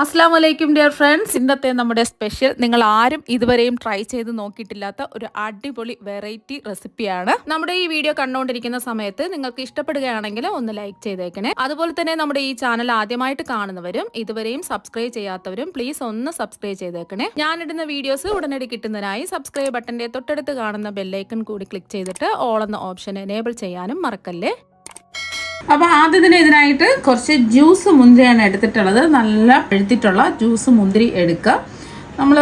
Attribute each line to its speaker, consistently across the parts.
Speaker 1: അസ്സലാമു അലൈക്കും dear friends. ഇന്നത്തെ നമ്മുടെ സ്പെഷ്യൽ നിങ്ങൾ ആരും ഇതുവരെയും ട്രൈ ചെയ്ത് നോക്കിയിട്ടില്ലാത്ത ഒരു അടിപൊളി വെറൈറ്റി റെസിപ്പിയാണ്. നമ്മുടെ ഈ വീഡിയോ കണ്ടുകൊണ്ടിരിക്കുന്ന സമയത്ത് നിങ്ങൾക്ക് ഇഷ്ടപ്പെടുകയാണെങ്കിൽ ഒന്ന് ലൈക്ക് ചെയ്തേക്കണേ. അതുപോലെ തന്നെ നമ്മുടെ ഈ ചാനൽ ആദ്യമായിട്ട് കാണുന്നവരും ഇതുവരെയും സബ്സ്ക്രൈബ് ചെയ്യാത്തവരും പ്ലീസ് ഒന്ന് സബ്സ്ക്രൈബ് ചെയ്തേക്കണേ. ഞാനിടുന്ന വീഡിയോസ് ഉടനടി കിട്ടുന്നതിനായി സബ്സ്ക്രൈബ് ബട്ടന്റെ തൊട്ടടുത്ത് കാണുന്ന ബെല്ലൈക്കൺ കൂടി ക്ലിക്ക് ചെയ്തിട്ട് ഓൾ എന്ന ഓപ്ഷൻ എനേബിൾ ചെയ്യാനും മറക്കല്ലേ. അപ്പോൾ ആദ്യത്തിന് ഇതിനായിട്ട് കുറച്ച് ജ്യൂസ് മുന്തിരിയാണ് എടുത്തിട്ടുള്ളത്. നല്ല പഴുത്തിട്ടുള്ള ജ്യൂസ് മുന്തിരി എടുക്കുക. നമ്മൾ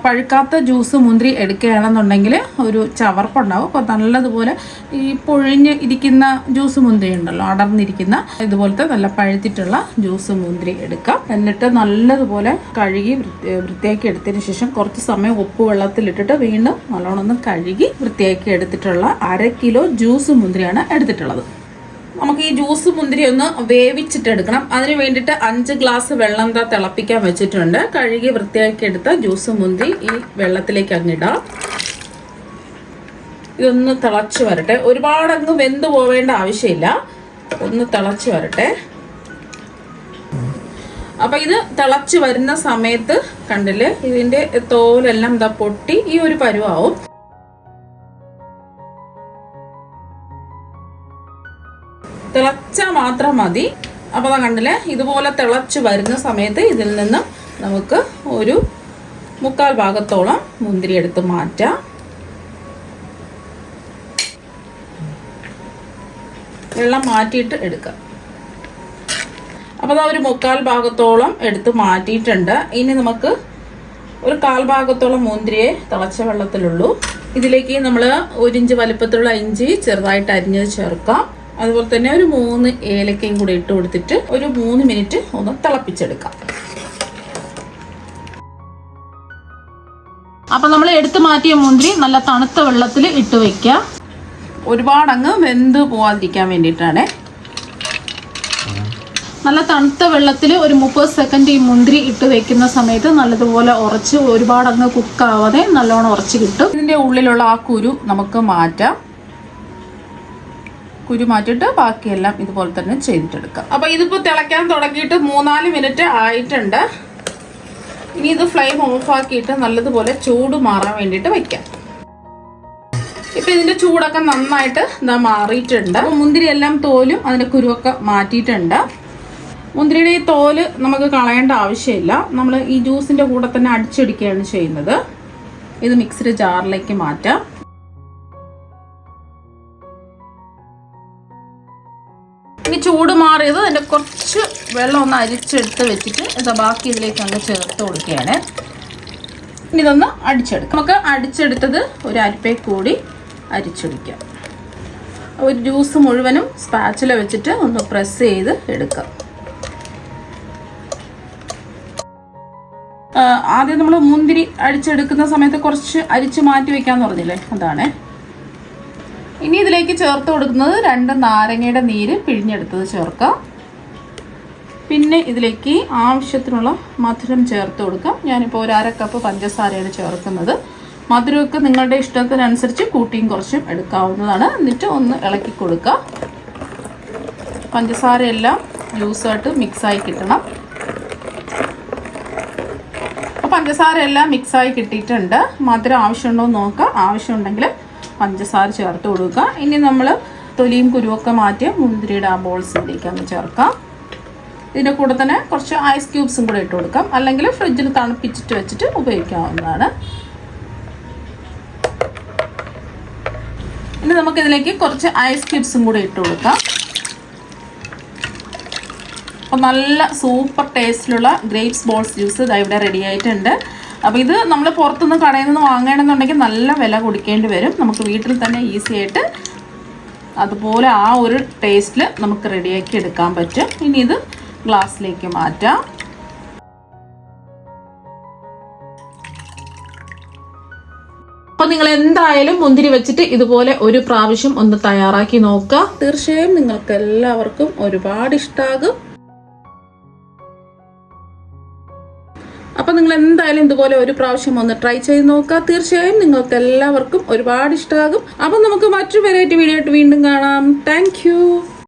Speaker 1: പഴുക്കാത്ത ജ്യൂസ് മുന്തിരി എടുക്കുകയാണെന്നുണ്ടെങ്കിൽ ഒരു ചവർപ്പുണ്ടാവും. അപ്പോൾ നല്ലതുപോലെ ഈ പൊഴിഞ്ഞ് ഇരിക്കുന്ന ജ്യൂസ് മുന്തിരി ഉണ്ടല്ലോ, അടർന്നിരിക്കുന്ന ഇതുപോലത്തെ നല്ല പഴുത്തിട്ടുള്ള ജ്യൂസ് മുന്തിരി എടുക്കുക. എന്നിട്ട് നല്ലതുപോലെ കഴുകി വൃത്തിയാക്കി എടുത്തതിന് ശേഷം കുറച്ച് സമയം ഉപ്പ് വെള്ളത്തിലിട്ടിട്ട് വീണ്ടും നല്ലോണം ഒന്ന് കഴുകി വൃത്തിയാക്കി എടുത്തിട്ടുള്ള 1/2 കിലോ ജ്യൂസ് മുന്തിരിയാണ് എടുത്തിട്ടുള്ളത്. നമുക്ക് ഈ ജ്യൂസ് മുന്തിരി ഒന്ന് വേവിച്ചിട്ടെടുക്കണം. അതിന് വേണ്ടിയിട്ട് 5 ഗ്ലാസ് വെള്ളം തിളപ്പിക്കാൻ വെച്ചിട്ടുണ്ട്. കഴുകി വൃത്തിയാക്കി എടുത്ത ജ്യൂസ് മുന്തിരി ഈ വെള്ളത്തിലേക്ക് അങ്ങിടാം. ഇതൊന്ന് തിളച്ച് വരട്ടെ. ഒരുപാട് അങ്ങ് വെന്ത് പോവേണ്ട ആവശ്യമില്ല, ഒന്ന് തിളച്ച് വരട്ടെ. അപ്പൊ ഇത് തിളച്ച് വരുന്ന സമയത്ത് കണ്ടില്ലേ, ഇതിന്റെ തോലെല്ലാം പൊട്ടി ഈ ഒരു പരുവാവും. തിളച്ചാൽ മാത്രം മതി. അപ്പോൾ കണ്ടില്ലേ, ഇതുപോലെ തിളച്ച് വരുന്ന സമയത്ത് ഇതിൽ നിന്ന് നമുക്ക് ഒരു 3/4 ഭാഗത്തോളം മുന്തിരി എടുത്ത് മാറ്റാം. വെള്ളം മാറ്റിയിട്ട് എടുക്കാം. അപ്പോൾ അതാ ഒരു 3/4 ഭാഗത്തോളം എടുത്ത് മാറ്റിയിട്ടുണ്ട്. ഇനി നമുക്ക് ഒരു 1/4 ഭാഗത്തോളം മുന്തിരിയെ തിളച്ച വെള്ളത്തിലുള്ളൂ. ഇതിലേക്ക് നമ്മൾ 1 ഇഞ്ച് വലുപ്പത്തിലുള്ള ഇഞ്ചി ചെറുതായിട്ട് അരിഞ്ഞത് ചേർക്കാം. അതുപോലെ തന്നെ ഒരു 3 ഏലക്കയും കൂടി ഇട്ട് കൊടുത്തിട്ട് ഒരു 3 മിനിറ്റ് ഒന്ന് തിളപ്പിച്ചെടുക്കാം. അപ്പൊ നമ്മൾ എടുത്തു മാറ്റിയ മുന്തിരി നല്ല തണുത്ത വെള്ളത്തിൽ ഇട്ട് വെക്കുക. ഒരുപാടങ്ങ് വെന്ത് പോവാതിരിക്കാൻ വേണ്ടിയിട്ടാണ്. നല്ല തണുത്ത വെള്ളത്തിൽ ഒരു 30 സെക്കൻഡ് ഈ മുന്തിരി ഇട്ട് വെക്കുന്ന സമയത്ത് നല്ലതുപോലെ ഉറച്ച്, ഒരുപാടങ്ങ് കുക്കാവാതെ നല്ലോണം ഉറച്ച് കിട്ടും. ഇതിന്റെ ഉള്ളിലുള്ള ആ കുരു നമുക്ക് മാറ്റാം. കുരു മാറ്റിയിട്ട് ബാക്കിയെല്ലാം ഇതുപോലെ തന്നെ ചെയ്തിട്ടെടുക്കാം. അപ്പോൾ ഇതിപ്പോൾ തിളയ്ക്കാൻ തുടങ്ങിയിട്ട് 3-4 മിനിറ്റ് ആയിട്ടുണ്ട്. ഇനി ഇത് ഫ്ലെയിം ഓഫാക്കിയിട്ട് നല്ലതുപോലെ ചൂട് മാറാൻ വേണ്ടിയിട്ട് വയ്ക്കാം. ഇപ്പം ഇതിൻ്റെ ചൂടൊക്കെ നന്നായിട്ട് മാറിയിട്ടുണ്ട്. അപ്പോൾ മുന്തിരി എല്ലാം തോലും അതിൻ്റെ കുരുവൊക്കെ മാറ്റിയിട്ടുണ്ട്. മുന്തിരിയുടെ ഈ തോല് നമുക്ക് കളയേണ്ട ആവശ്യമില്ല. നമ്മൾ ഈ ജ്യൂസിൻ്റെ കൂടെ തന്നെ അടിച്ചെടുക്കുകയാണ് ചെയ്യുന്നത്. ഇത് മിക്സിയുടെ ജാറിലേക്ക് മാറ്റാം. ഇനി ചൂട് മാറിയത് അതിൻ്റെ കുറച്ച് വെള്ളം ഒന്ന് അരിച്ചെടുത്ത് വെച്ചിട്ട് ഇത് ബാക്കി ഇതിലേക്ക് അങ്ങ് ചേർത്ത് കൊടുക്കുകയാണ്. ഇനി ഇതൊന്ന് അടിച്ചെടുക്കാം. നമുക്ക് അടിച്ചെടുത്തത് ഒരു അരിപ്പേ കൂടി അരിച്ചെടുക്കാം. ഒരു ജ്യൂസ് മുഴുവനും സ്പാച്ചില വെച്ചിട്ട് ഒന്ന് പ്രസ് ചെയ്ത് എടുക്കാം. ആദ്യം നമ്മൾ മുന്തിരി അടിച്ചെടുക്കുന്ന സമയത്ത് കുറച്ച് അരിച്ച് മാറ്റി വെക്കാമെന്ന് പറഞ്ഞില്ലേ, അതാണ്. ഇനി ഇതിലേക്ക് ചേർത്ത് കൊടുക്കുന്നത് 2 നാരങ്ങയുടെ നീര് പിഴിഞ്ഞെടുത്തത് ചേർക്കാം. പിന്നെ ഇതിലേക്ക് ആവശ്യത്തിനുള്ള മധുരം ചേർത്ത് കൊടുക്കാം. ഞാനിപ്പോൾ ഒരു 1/2 കപ്പ് പഞ്ചസാരയാണ് ചേർക്കുന്നത്. മധുരമൊക്കെ നിങ്ങളുടെ ഇഷ്ടത്തിനനുസരിച്ച് കൂട്ടിയും കുറച്ചും എടുക്കാവുന്നതാണ്. എന്നിട്ട് ഒന്ന് ഇളക്കി കൊടുക്കുക. പഞ്ചസാരയെല്ലാം ജ്യൂസായിട്ട് മിക്സായി കിട്ടണം. അപ്പോൾ പഞ്ചസാരയെല്ലാം മിക്സായി കിട്ടിയിട്ടുണ്ട്. മധുരം ആവശ്യമുണ്ടോ എന്ന് നോക്കുക. ആവശ്യമുണ്ടെങ്കിൽ പഞ്ചസാര ചേർത്ത് കൊടുക്കുക. ഇനി നമ്മൾ തൊലിയും കുരുവൊക്കെ മാറ്റിയ മുന്തിരിയുടെ ആ ബോൾസിലേക്ക് അങ്ങ് ചേർക്കാം. ഇതിൻ്റെ കൂടെ തന്നെ കുറച്ച് ഐസ് ക്യൂബ്സും കൂടെ ഇട്ട് കൊടുക്കാം. അല്ലെങ്കിൽ ഫ്രിഡ്ജിൽ തണുപ്പിച്ചിട്ട് വെച്ചിട്ട് ഉപയോഗിക്കാവുന്നതാണ്. ഇനി നമുക്കിതിലേക്ക് കുറച്ച് ഐസ് ക്യൂബ്സും കൂടെ ഇട്ട് കൊടുക്കാം. അപ്പോൾ നല്ല സൂപ്പർ ടേസ്റ്റിലുള്ള ഗ്രേപ്സ് ബോൾസ് ജ്യൂസ് ഇവിടെ റെഡി ആയിട്ടുണ്ട്. അപ്പോൾ ഇത് നമ്മൾ പുറത്തുനിന്ന് കടയിൽ നിന്ന് വാങ്ങണമെന്നുണ്ടെങ്കിൽ നല്ല വില കൊടുക്കേണ്ടി വരും. നമുക്ക് വീട്ടിൽ തന്നെ ഈസി ആയിട്ട് അതുപോലെ ആ ഒരു ടേസ്റ്റിൽ നമുക്ക് റെഡിയാക്കി എടുക്കാൻ പറ്റും. ഇനി ഇത് ഗ്ലാസ്സിലേക്ക് മാറ്റാം. അപ്പോൾ നിങ്ങൾ എന്തായാലും മുന്തിരി വെച്ചിട്ട് ഇതുപോലെ ഒരു പ്രാവശ്യം ഒന്ന് തയ്യാറാക്കി നോക്കുക. തീർച്ചയായും നിങ്ങൾക്ക് എല്ലാവർക്കും ഒരുപാട് ഇഷ്ടമാകും. അപ്പോൾ നിങ്ങൾ എന്തായാലും ഇതുപോലെ ഒരു പ്രാവശ്യം ഒന്ന് ട്രൈ ചെയ്ത് നോക്കുക. തീർച്ചയായും നിങ്ങൾക്ക് എല്ലാവർക്കും ഒരുപാട് ഇഷ്ടമാകും. അപ്പോൾ നമുക്ക് മറ്റൊരു വെറൈറ്റി വീഡിയോ ആയിട്ട് വീണ്ടും കാണാം. താങ്ക്